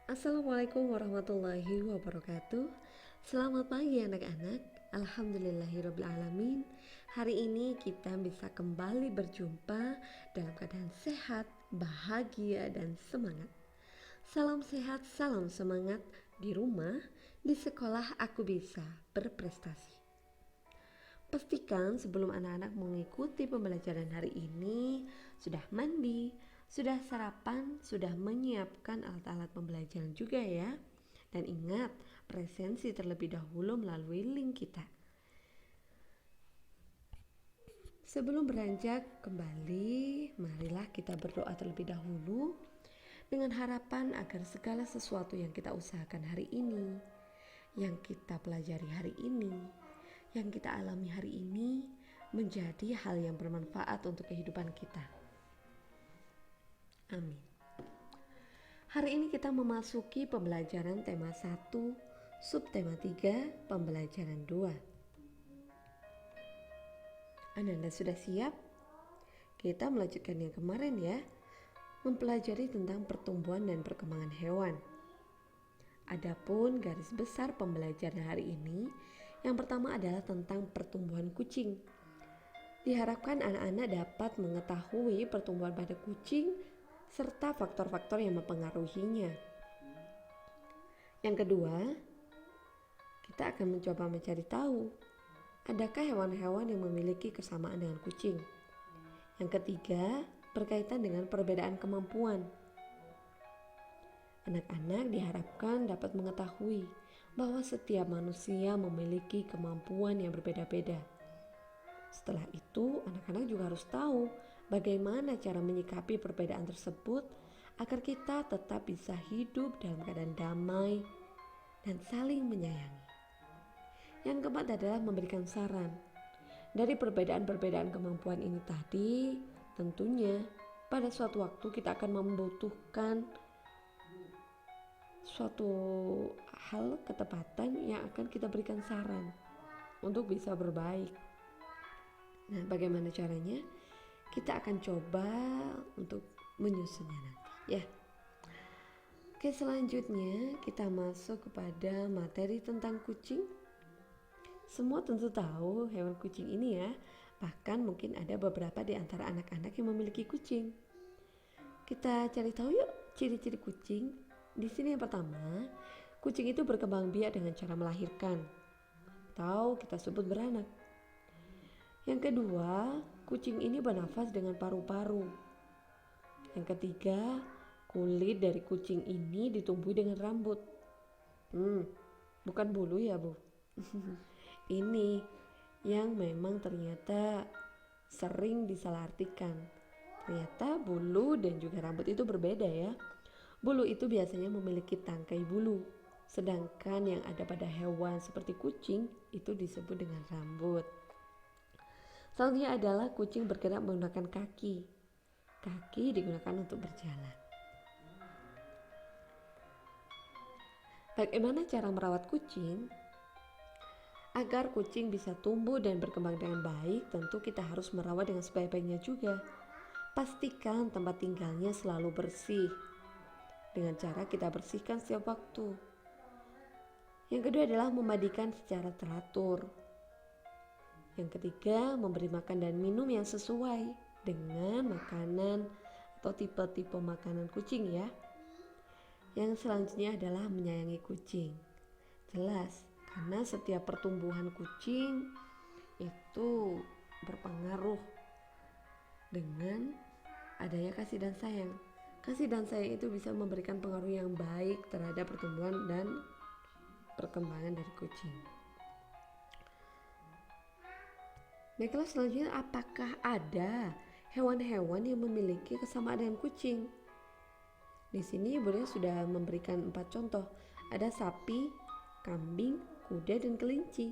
Assalamualaikum warahmatullahi wabarakatuh. Selamat pagi anak-anak. Alhamdulillahirrabbilalamin. Hari ini kita bisa kembali berjumpa dalam keadaan sehat, bahagia, dan semangat. Salam sehat, salam semangat. Di rumah, di sekolah aku bisa berprestasi. Pastikan sebelum anak-anak mengikuti pembelajaran hari ini sudah mandi, sudah sarapan, sudah menyiapkan alat-alat pembelajaran juga ya. Dan ingat, presensi terlebih dahulu melalui link kita. Sebelum beranjak kembali, marilah kita berdoa terlebih dahulu dengan harapan agar segala sesuatu yang kita usahakan hari ini, yang kita pelajari hari ini, yang kita alami hari ini menjadi hal yang bermanfaat untuk kehidupan kita. Amin. Hari ini kita memasuki pembelajaran tema 1, subtema 3, pembelajaran 2. Anda sudah siap? Kita melanjutkan yang kemarin ya, mempelajari tentang pertumbuhan dan perkembangan hewan. Adapun garis besar pembelajaran hari ini, yang pertama adalah tentang pertumbuhan kucing. Diharapkan anak-anak dapat mengetahui pertumbuhan pada kucing serta faktor-faktor yang mempengaruhinya. Yang kedua, kita akan mencoba mencari tahu, adakah hewan-hewan yang memiliki kesamaan dengan kucing. Yang ketiga, berkaitan dengan perbedaan kemampuan. Anak-anak diharapkan dapat mengetahui bahwa setiap manusia memiliki kemampuan yang berbeda-beda. Setelah itu, anak-anak juga harus tahu bagaimana cara menyikapi perbedaan tersebut agar kita tetap bisa hidup dalam keadaan damai dan saling menyayangi. Yang keempat adalah memberikan saran. Dari perbedaan-perbedaan kemampuan ini tadi, tentunya pada suatu waktu kita akan membutuhkan suatu hal ketepatan yang akan kita berikan saran untuk bisa berbaik. Nah, bagaimana caranya? Kita akan coba untuk menyusunnya nanti ya. Oke, selanjutnya kita masuk kepada materi tentang kucing. Semua tentu tahu hewan kucing ini ya. Bahkan mungkin ada beberapa di antara anak-anak yang memiliki kucing. Kita cari tahu yuk ciri-ciri kucing. Di sini yang pertama, kucing itu berkembang biak dengan cara melahirkan, atau kita sebut beranak. Yang kedua, kucing ini bernafas dengan paru-paru. Yang ketiga, kulit dari kucing ini ditumbuhi dengan rambut. Bukan bulu ya bu. Ini yang memang ternyata sering disalahartikan. Ternyata bulu dan juga rambut itu berbeda ya. Bulu itu biasanya memiliki tangkai bulu, sedangkan yang ada pada hewan seperti kucing itu disebut dengan rambut. Selanjutnya adalah kucing bergerak menggunakan kaki. Kaki digunakan untuk berjalan. Bagaimana cara merawat kucing? Agar kucing bisa tumbuh dan berkembang dengan baik, tentu kita harus merawat dengan sebaik-baiknya juga. Pastikan tempat tinggalnya selalu bersih, dengan cara kita bersihkan setiap waktu. Yang kedua adalah memandikan secara teratur. Yang ketiga, memberi makan dan minum yang sesuai dengan makanan atau tipe-tipe makanan kucing ya. Yang selanjutnya adalah menyayangi kucing. Jelas, karena setiap pertumbuhan kucing itu berpengaruh dengan adanya kasih dan sayang. Kasih dan sayang itu bisa memberikan pengaruh yang baik terhadap pertumbuhan dan perkembangan dari kucing. Baiklah, selanjutnya apakah ada hewan-hewan yang memiliki kesamaan dengan kucing? Di sini Ibu Ria sudah memberikan 4 contoh. Ada sapi, kambing, kuda, dan kelinci.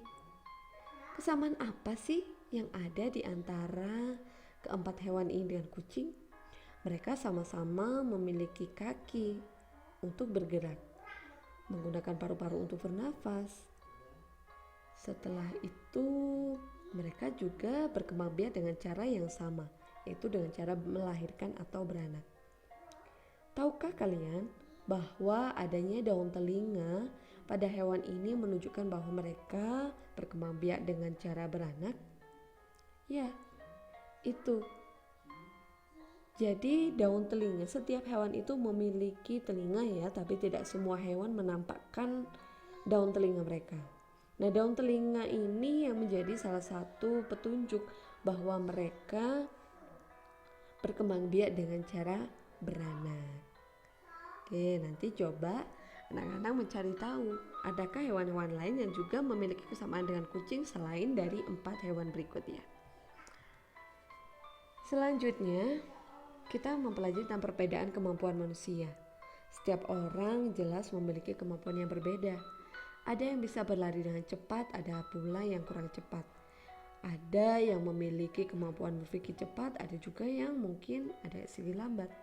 Kesamaan apa sih yang ada di antara keempat hewan ini dengan kucing? Mereka sama-sama memiliki kaki untuk bergerak, menggunakan paru-paru untuk bernafas. Setelah itu mereka juga berkembang biak dengan cara yang sama, yaitu dengan cara melahirkan atau beranak. Tahukah kalian bahwa adanya daun telinga pada hewan ini menunjukkan bahwa mereka berkembang biak dengan cara beranak? Ya, itu. Jadi daun telinga, setiap hewan itu memiliki telinga ya, tapi tidak semua hewan menampakkan daun telinga mereka. Nah, daun telinga ini yang menjadi salah satu petunjuk bahwa mereka berkembang biak dengan cara beranak. Oke, nanti coba anak-anak mencari tahu, adakah hewan-hewan lain yang juga memiliki kesamaan dengan kucing selain dari 4 hewan berikutnya. Selanjutnya, kita mempelajari tentang perbedaan kemampuan manusia. Setiap orang jelas memiliki kemampuan yang berbeda. Ada yang bisa berlari dengan cepat, ada pula yang kurang cepat. Ada yang memiliki kemampuan berpikir cepat, ada juga yang mungkin ada sedikit lambat.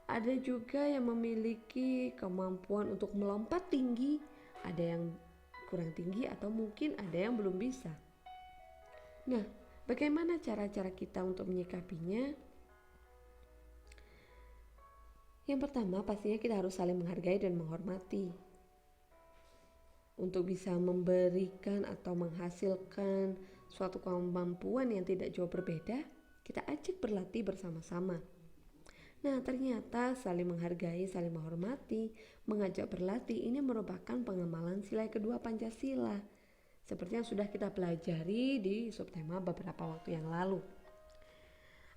Ada juga yang memiliki kemampuan untuk melompat tinggi, ada yang kurang tinggi atau mungkin ada yang belum bisa. Nah, bagaimana cara-cara kita untuk menyikapinya? Yang pertama, pastinya kita harus saling menghargai dan menghormati. Untuk bisa memberikan atau menghasilkan suatu kemampuan yang tidak jauh berbeda, kita ajak berlatih bersama-sama. Nah, ternyata saling menghargai, saling menghormati, mengajak berlatih ini merupakan pengamalan sila kedua Pancasila. Seperti yang sudah kita pelajari di subtema beberapa waktu yang lalu.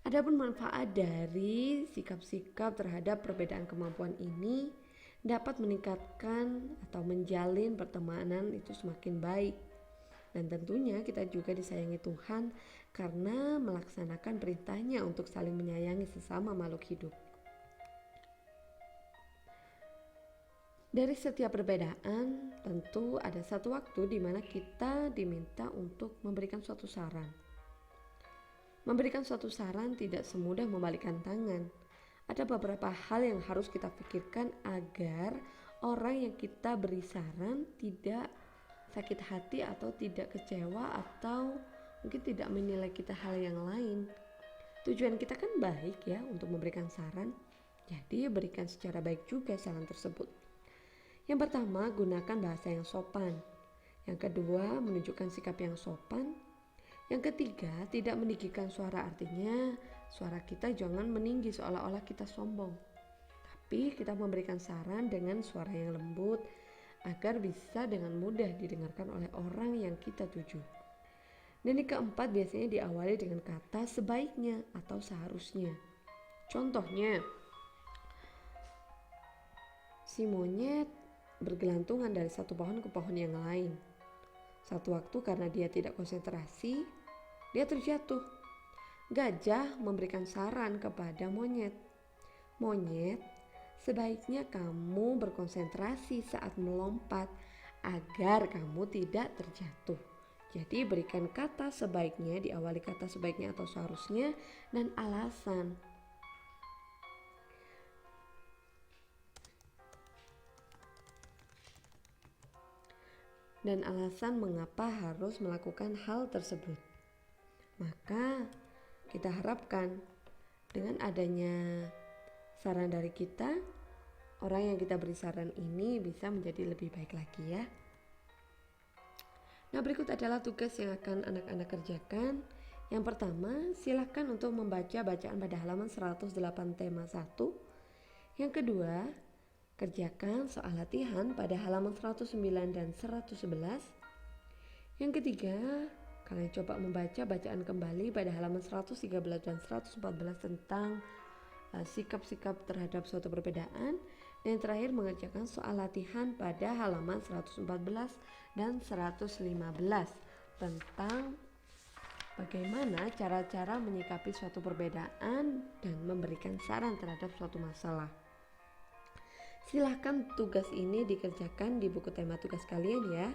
Adapun manfaat dari sikap-sikap terhadap perbedaan kemampuan ini dapat meningkatkan atau menjalin pertemanan itu semakin baik. Dan tentunya kita juga disayangi Tuhan karena melaksanakan perintahnya untuk saling menyayangi sesama makhluk hidup. Dari setiap perbedaan, tentu ada satu waktu di mana kita diminta untuk memberikan suatu saran. Memberikan suatu saran tidak semudah membalikkan tangan. Ada beberapa hal yang harus kita pikirkan agar orang yang kita beri saran tidak sakit hati atau tidak kecewa atau mungkin tidak menilai kita hal yang lain. Tujuan kita kan baik ya untuk memberikan saran, jadi berikan secara baik juga saran tersebut. Yang pertama, gunakan bahasa yang sopan. Yang kedua, menunjukkan sikap yang sopan. Yang ketiga, tidak meninggikan suara, artinya suara kita jangan meninggi seolah-olah kita sombong. Tapi kita memberikan saran dengan suara yang lembut, agar bisa dengan mudah didengarkan oleh orang yang kita tuju. Dan yang keempat biasanya diawali dengan kata sebaiknya atau seharusnya. Contohnya, si monyet bergelantungan dari satu pohon ke pohon yang lain. Satu waktu karena dia tidak konsentrasi, dia terjatuh. Gajah memberikan saran kepada monyet. Monyet, sebaiknya kamu berkonsentrasi saat melompat agar kamu tidak terjatuh. Jadi berikan kata sebaiknya, diawali kata sebaiknya atau seharusnya dan alasan. Dan alasan mengapa harus melakukan hal tersebut. Maka kita harapkan dengan adanya saran dari kita, orang yang kita beri saran ini bisa menjadi lebih baik lagi ya. Nah, berikut adalah tugas yang akan anak-anak kerjakan. Yang pertama, silakan untuk membaca bacaan pada halaman 108 tema 1. Yang kedua, kerjakan soal latihan pada halaman 109 dan 111. Yang ketiga, kalian coba membaca bacaan kembali pada halaman 113 dan 114 tentang sikap-sikap terhadap suatu perbedaan. Dan yang terakhir mengerjakan soal latihan pada halaman 114 dan 115 tentang bagaimana cara-cara menyikapi suatu perbedaan dan memberikan saran terhadap suatu masalah. Silahkan tugas ini dikerjakan di buku tema tugas kalian ya.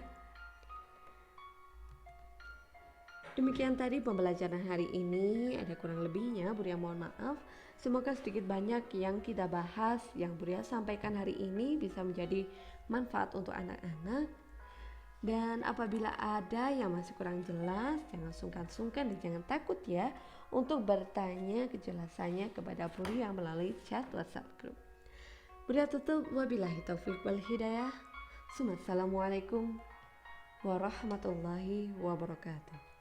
Demikian tadi pembelajaran hari ini, ada kurang lebihnya Buria mohon maaf. Semoga sedikit banyak yang kita bahas, yang Buria sampaikan hari ini bisa menjadi manfaat untuk anak-anak. Dan apabila ada yang masih kurang jelas, jangan sungkan-sungkan dan jangan takut ya untuk bertanya kejelasannya kepada Buria melalui chat WhatsApp group. Bunda tutup, wabillahi taufiq wal hidayah. Assalamualaikum warahmatullahi wabarakatuh.